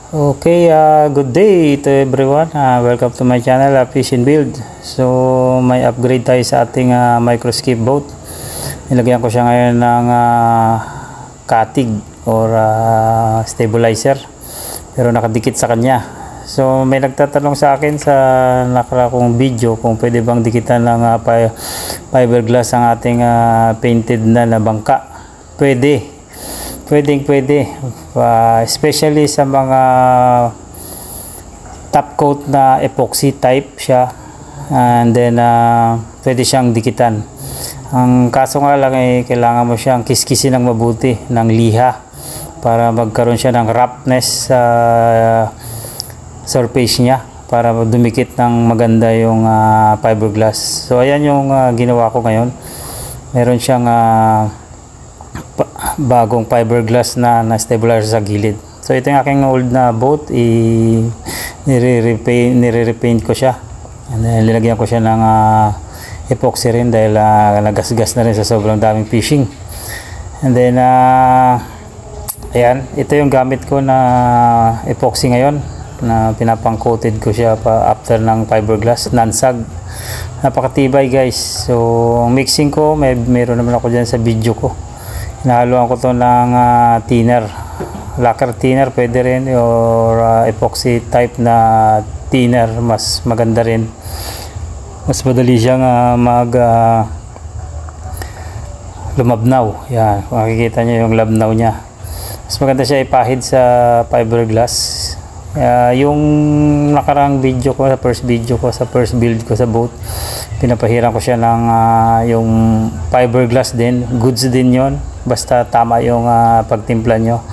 Okay, good day to everyone. Welcome to my channel, Fish and Build. So, may upgrade tayo sa ating microscape boat. Nilagyan ko siya ngayon ng katig or stabilizer. Pero nakadikit sa kanya. So, may nagtatanong sa akin sa nakaraang video kung pwede bang dikitan ng fiberglass ang ating painted na bangka. Pwede. Pwede. Especially sa mga top coat na epoxy type siya. And then, pwede siyang dikitan. Ang kaso nga lang ay kailangan mo siyang kiskisin ng mabuti, ng liha. Para magkaroon siya ng roughness sa surface niya. Para dumikit ng maganda yung fiberglass. So, ayan yung ginawa ko ngayon. Meron siyang bagong fiberglass na stabilizer sa gilid. So ito yung aking old na boat, nire-repaint ko siya. And then nilagyan ko siya ng epoxy rin dahil nagasgas na rin sa sobrang daming fishing. And then ayan, ito yung gamit ko na epoxy ngayon na pinapang-coated ko siya pa after ng fiberglass, non-sag. Napakatibay guys. So mixing ko, meron naman ako dyan sa video ko. Hinahaluan ko to ng thinner, lacquer thinner pwede rin, or epoxy type na thinner, mas maganda rin, mas madali siyang lumabnaw. Yan, makikita nyo yung labnaw nya, mas maganda siya ipahid sa fiberglass. Yung nakarang video ko, sa first build ko sa boat, pinapahiran ko siya ng yung fiberglass din, goods din yon, basta tama yung pagtimpla nyo.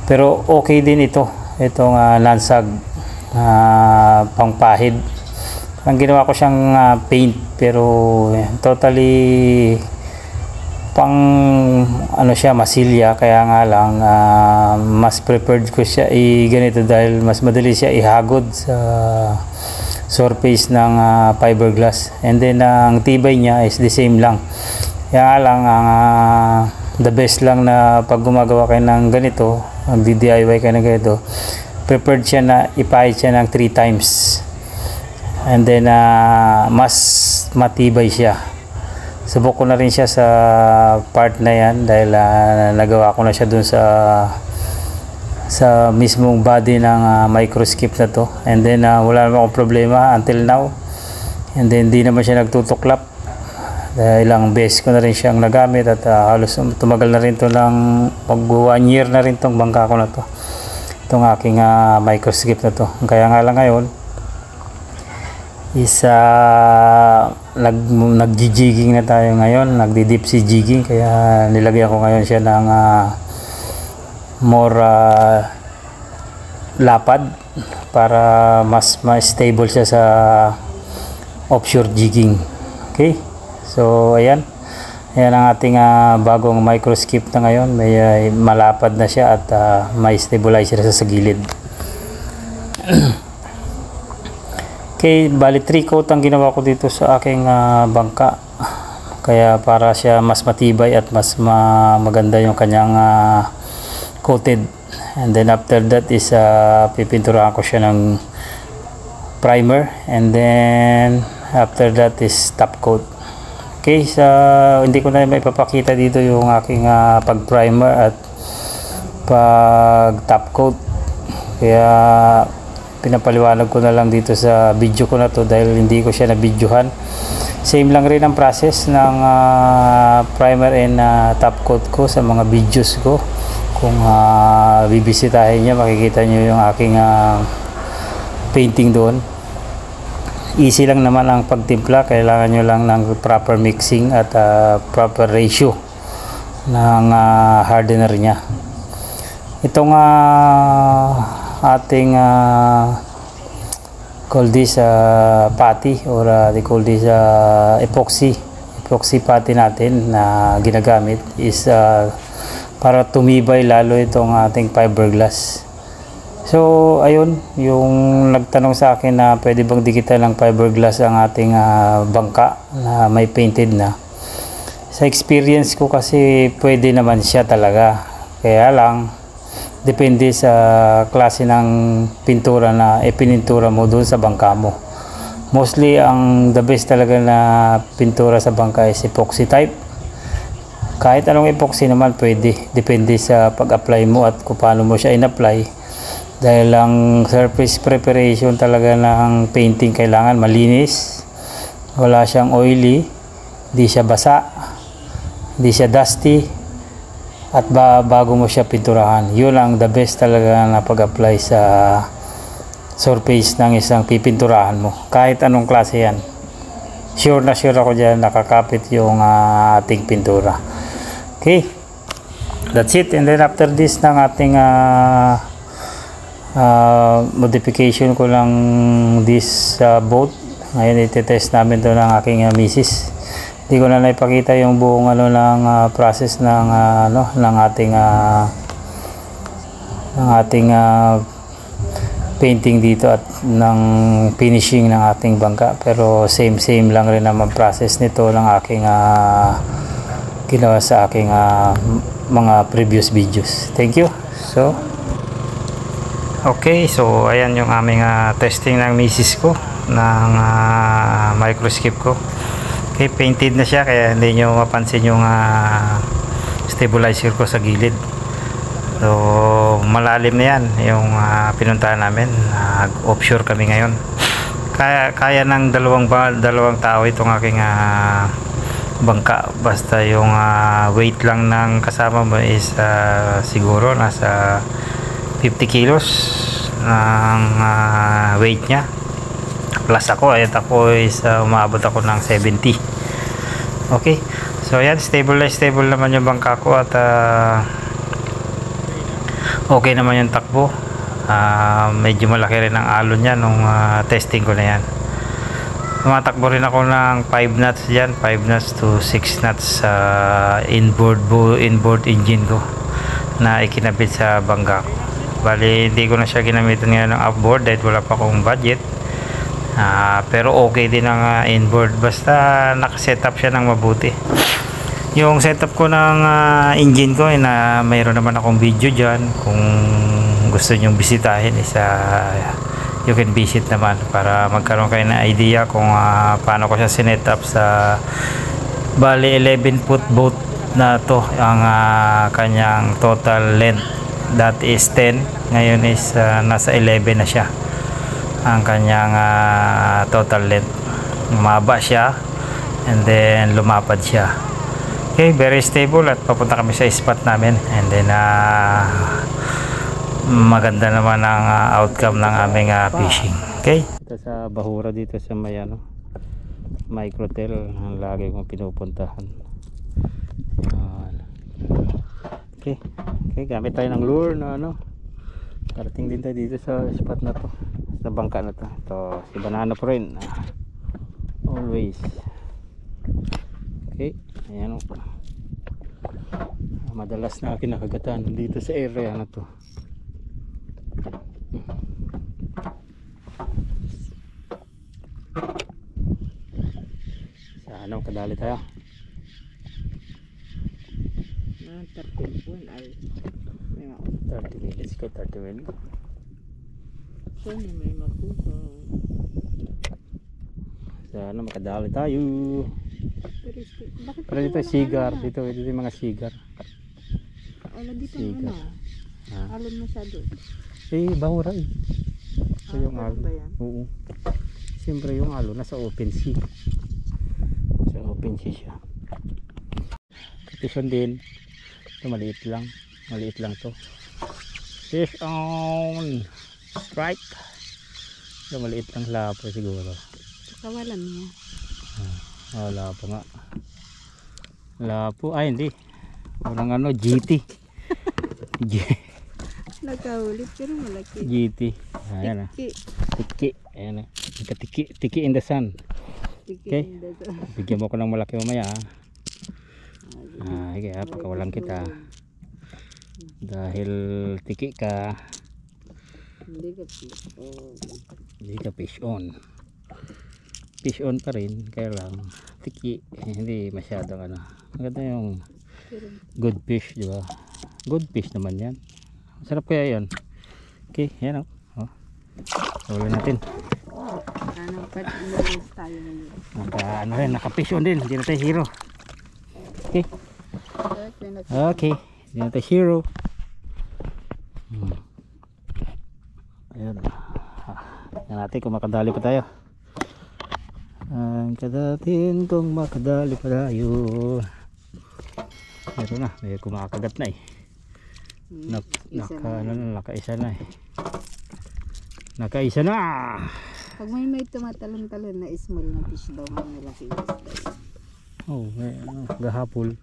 Pero okay din itong non-sag pangpahid. Ang ginawa ko siyang paint, pero totally pang siya, masilya. Kaya nga lang mas preferred ko siya ganito dahil mas madali siya ihagod sa surface ng fiberglass. And then ang tibay niya is the same lang. Kaya lang the best lang na pag gumagawa kayo ng ganito, magdi-DIY kayo ng ganito, preferred siya na ipahid siya ng 3 times. And then mas matibay siya. Subok ko na rin siya sa part na yan dahil nagawa ko na siya dun sa mismong body ng microscape na to. And then wala naman akong problema until now. And then di naman siya nagtutuklap. Ilang beses ko na rin siyang nagamit at halos tumagal na rin to ng mag 1 year na rin tong bangka ko na to. Itong aking microscape na to. Kaya nga lang ngayon is nag-jigging na tayo ngayon, nagdi-deep sea jigging, kaya nilagyan ko ngayon siya ng more lapad para mas stable siya sa offshore jigging. Okay, so ayan ang ating bagong microscape na ngayon. May malapad na siya at may stabilizer sa gilid. Okay, bali 3 coat ang ginawa ko dito sa aking bangka. Kaya para siya mas matibay at mas maganda yung kanyang coated. And then after that is pipinturahan ko siya ng primer. And then after that is top coat. Okay, hindi ko na maipapakita dito yung aking pag-primer at pag-top coat. Kaya pinapaliwanag ko na lang dito sa video ko na to dahil hindi ko siya na-videohan. Same lang rin ang process ng primer and top coat ko sa mga videos ko. Kung bibisitahin nyo, makikita nyo yung aking painting doon. Easy lang naman ang pagtimpla. Kailangan nyo lang ng proper mixing at proper ratio ng hardener nya. Itong ating call this patty or they call this epoxy patty natin na ginagamit is para tumibay lalo itong ating fiberglass. So ayun, yung nagtanong sa akin na pwede bang dikitan ng fiberglass ang ating bangka na may painted na. Sa experience ko kasi pwede naman siya talaga, kaya lang depende sa klase ng pintura na ipinintura mo doon sa bangka mo. Mostly ang the best talaga na pintura sa bangka is epoxy type. Kahit anong epoxy naman pwede, depende sa pag-apply mo at kung paano mo siya in-apply. Dahil ang surface preparation talaga ng painting kailangan malinis, wala siyang oily, di siya basa, di siya dusty, at bago mo siya pinturahan. Yun ang the best talaga na pag-apply sa surface ng isang pipinturahan mo. Kahit anong klase yan. Sure na sure ako dyan nakakapit yung ating pintura. Okay. That's it. And then after this ng ating modification ko lang this boat. Ngayon itetest namin to ng aking misis. Hindi ko na naipakita yung buong ng process ng ng ating painting dito at ng finishing ng ating bangka, pero same lang rin naman process nito ng aking ginawa sa aking mga previous videos. Thank you. So okay, so ayan yung aming testing ng misis ko ng microscope ko. Okay, painted na siya kaya hindi nyo mapansin yung stabilizer ko sa gilid. So malalim na yan yung pinuntahan namin. Offshore kami ngayon. Kaya ng dalawang tao itong aking bangka, basta yung weight lang ng kasama mo is siguro nasa 50 kilos ng weight nya. Plus ako is umabot ako ng 70. Okay, so yan, stable naman yung bangka ko at okay naman yung takbo. Medyo malaki rin ang alon niya nung testing ko na yan. Tumatakbo rin ako ng 5 knots dyan, 5 knots to 6 knots sa inboard engine ko na ikinabit sa bangka ko. Bali hindi ko na siya ginamitan ngayon ng outboard dahil wala pa akong budget. Pero okay din ang inboard basta nakasetup siya ng mabuti. Yung setup ko ng engine ko na mayroon naman akong video dyan, kung gusto nyong bisitahin is you can visit naman para magkaroon kayo ng idea kung paano ko siya sinetup sa bali 11 foot boat na to. Ang kanyang total length that is 10, ngayon is nasa 11 na siya ang kanyang total length. Umaba siya and then lumapad siya. Okay, very stable at papunta kami sa spot namin and then maganda naman ang outcome ng aming fishing. Okay, ito sa Bahura dito sa may Microtel ang lagi kong pinupuntahan. Okay, gamit tayo ng lure na parating din tayo dito sa spot na to, sa bangka na to. Ito si Banana Friend, always. Okay, ayan madalas na kinakagatan dito sa area na to. Sana kadali tayo. 30 minutes ko, 30 minutes. Sana may makuha. Sana makadali tayo. Pero dito sigar, dito yung mga sigar. Wala dito sigar. Alon masyado. Bahura So yung alon. Ba yan? Oo. Siyempre yung alon nasa open sea. Sa open sea siya. Petition din. Ito maliit lang to. Fish on strike. Ito maliit lang lapo siguro. Kawalan niya. Wala pa nga. Lapo. Ay hindi. Unang GT. Nagkahulit pero malaki. GT. Ayan Tiki. Ayan Tiki in the sun. Okay. Bigyan mo ko ng malaki mamaya. Okay, pagkawalan kita. Dahil tiki ka. Hindi ka fish on. Fish on pa rin, kaya lang tiki, hindi masyadong maganda yung good fish, di ba? Good fish naman yan. Sarap kaya yan. Okay, yan o. Oh. Ulo natin. Ano, pwede umalis tayo ngayon. Naka-fish on din. Hindi na tayo hero. Okay. Okay. Hindi na tayo hero. Ayan. Yan natin kung makadali pa tayo. Ang kadatin kung makadali pa tayo. Meron na. May kumakagat na eh. Nakaisa na eh. Nakaisa na. Pag may tumatalon-talon na small na fish daw, may malaki isda. Oh, may gahapol.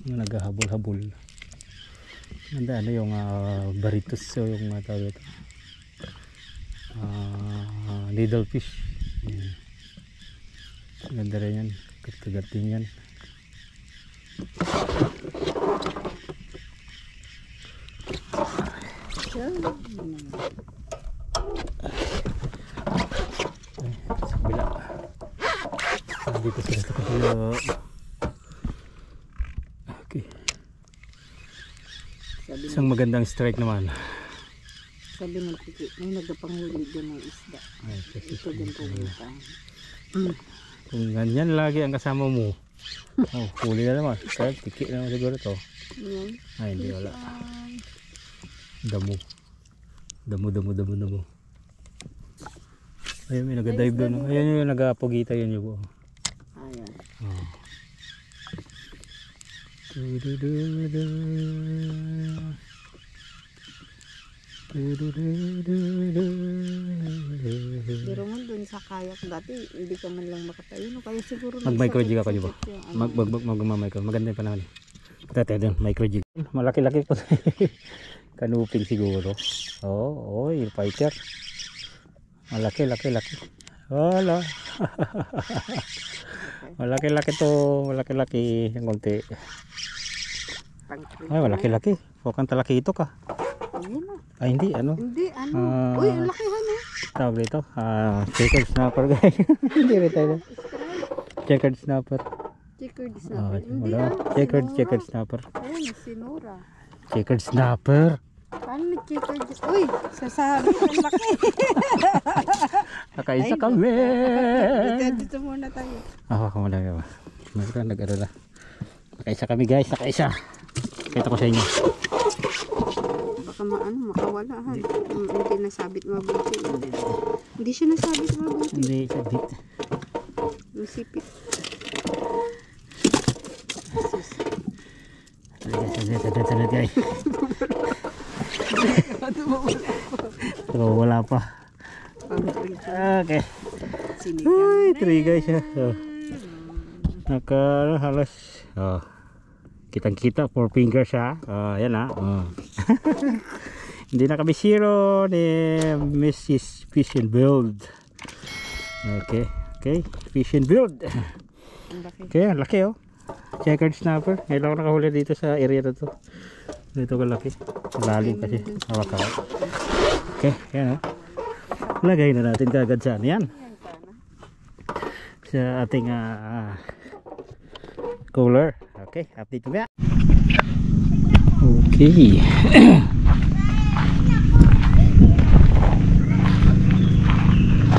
Yung naghahabol-habol. Ano yung baritos o yung tawag ito. Needle fish. Ganda rin yan. Kagat din yan. Sa kabila. Dito sila sa kabila. Okay. Isang magandang strike naman. Sabi ng tiki, may nagpapanghuli doon ng isda. Ito din pumunta. Kung ganyan lagi ang kasama mo, huli na naman. Kaya tiki na naman siguro to. Ay, hindi wala. Damo. Ayun, may nag-dive doon. Ayun yung nag-apogita yun yung. Ayan. Pero nga doon sa kayak dati, hindi ka man lang makatayo. No? Kaya siguro mag-micro-jig ako, di ba? Mag-micro. Maganda yung panahon. Dati doon, micro-jig. Malaki-laki po. Kanuping siguro. Oo, yung fighter. Malaki. Wala. Malaki-laki to. Malaki-laki. Yung konti. Ay, malaki-laki. Huwag kang talaki ito ka. Ay, hindi. Ano? Hindi, ano? Uy, ang laki ano? Tawag dito. Checkered snapper guys. Hindi rin tayo. Checkered snapper. Checkered snapper. Hindi Checkered snapper. Ayun, sinura. Checkered snapper. Paano nag-checkered? Uy, sasabi. Ang laki. Nakaisa kami. Dito muna tayo. Wala ka ba? Meron nag-arala. Nakaisa kami guys. Nakaisa. Kita ko sa inyo. Baka makawala ha. Hindi nasabit mabuti. Hindi siya nasabit mabuti. Hindi sabit. Masipit. Salit guys. So, wala pa. Okay. Ay, 3 guys. Halos. Kitang-kita 4 fingers ha. Yan ha. Hindi na kami zero ni Mrs. Fish and Build. Okay. Fish and Build. Okay, laki oh. Checkered snapper. Ngayon ako nakahuli dito sa area na to. Dito kalaki. Lalim kasi. Hawak-hawak. Okay, yan oh. Lagay na natin kagad sa yan. Sa ating cooler. Okay, update nga. Okay.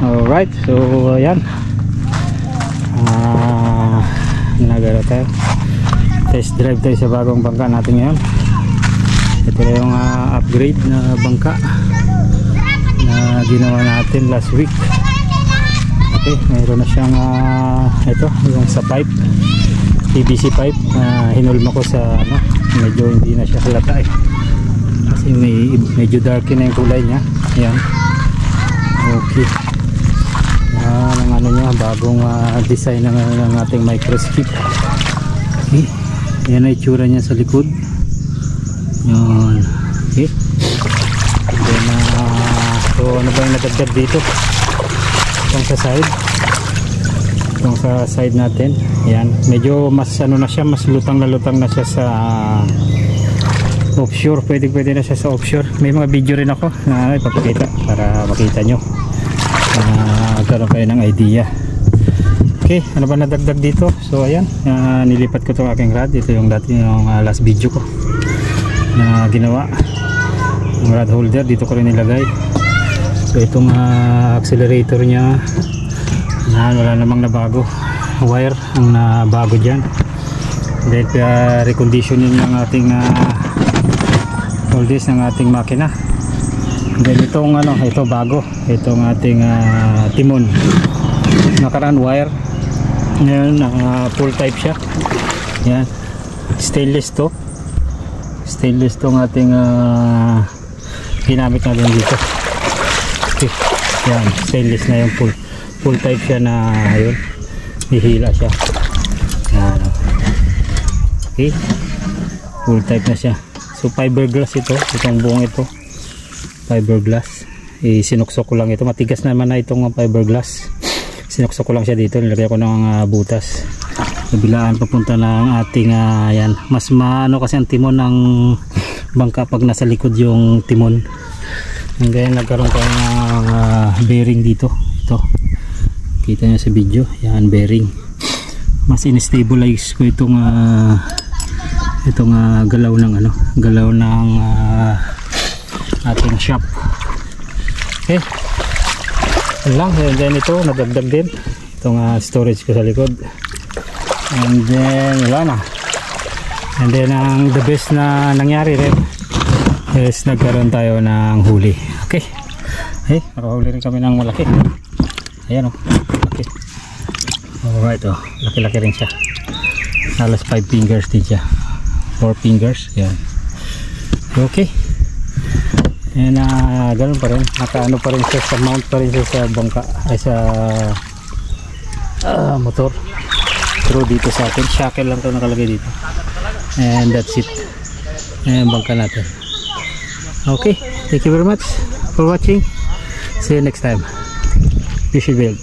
Alright, so ayan. Nagara tayo. Test drive tayo sa bagong bangka natin ngayon. Ito na yung upgrade na bangka na ginawa natin last week. Okay, mayroon na siyang ito, yung sa pipe, PVC pipe. Hinulma ko sa medyo hindi na siya halata eh. Kasi medyo dark na yung kulay niya. Ayan. Okay. Ang ano niya, bagong design ng ating microskip. Okay. Ayan na itsura niya sa likod. Yan. Okay. Then, so ano ba yung nadagdag dito? Itong sa side. Itong sa side natin. Ayan. Medyo mas ano na siya, mas lutang na siya sa offshore. Pwede na siya sa offshore. May mga video rin ako na ipapakita para makita nyo. Magkaroon kayo ng idea. Okay, ano ba nadagdag dito? So ayan, nilipat ko itong aking rod. Ito yung dati yung last video ko. na ginawa. Ang rod holder dito ko rin nilagay. So itong accelerator nya, wala namang nabago. Wire ang nabago dyan. Then reconditioning ng ating all this ng ating makina. Then itong ito bago, itong ating timon. Nakaraan wire. Ngayon full type siya. Yan. Stainless to. Stainless tong ating ginamit natin dito. Okay. Yan, stainless na yung full type siya na ayun. Hihila siya. Yan. Okay. Full type na siya. So fiberglass ito, itong buong ito. Fiberglass. Sinuksok ko lang ito. Matigas naman na itong fiberglass. Sinuksok ko lang siya dito. Nilagay ko ng butas. Kabilaan papunta ng ating yan. Mas maano kasi ang timon ng bangka pag nasa likod yung timon. And then nagkaroon tayo ng bearing dito. Ito. Kita nyo sa video. Yan, bearing. Mas in-stabilize ko itong galaw ng galaw ng ating shop. Okay. Lang. And then ito nadagdag din itong storage ko sa likod. And then wala na. And then the best na nangyari rin is nagkaroon tayo ng huli. Okay. Hey, nakahuli rin kami ng malaki. Ayan o. Okay. Alright o. Laki-laki rin siya. Halos 5 fingers din siya. 4 fingers. Ayan. Okay. And ganun pa rin. Nakaano pa rin siya sa mount pa rin siya sa bangka. Ay sa motor. Pero dito sa atin, shackle lang ito nakalagay dito. And that's it. Ayan bangka natin. Okay. Thank you very much for watching. See you next time. Fishy Build.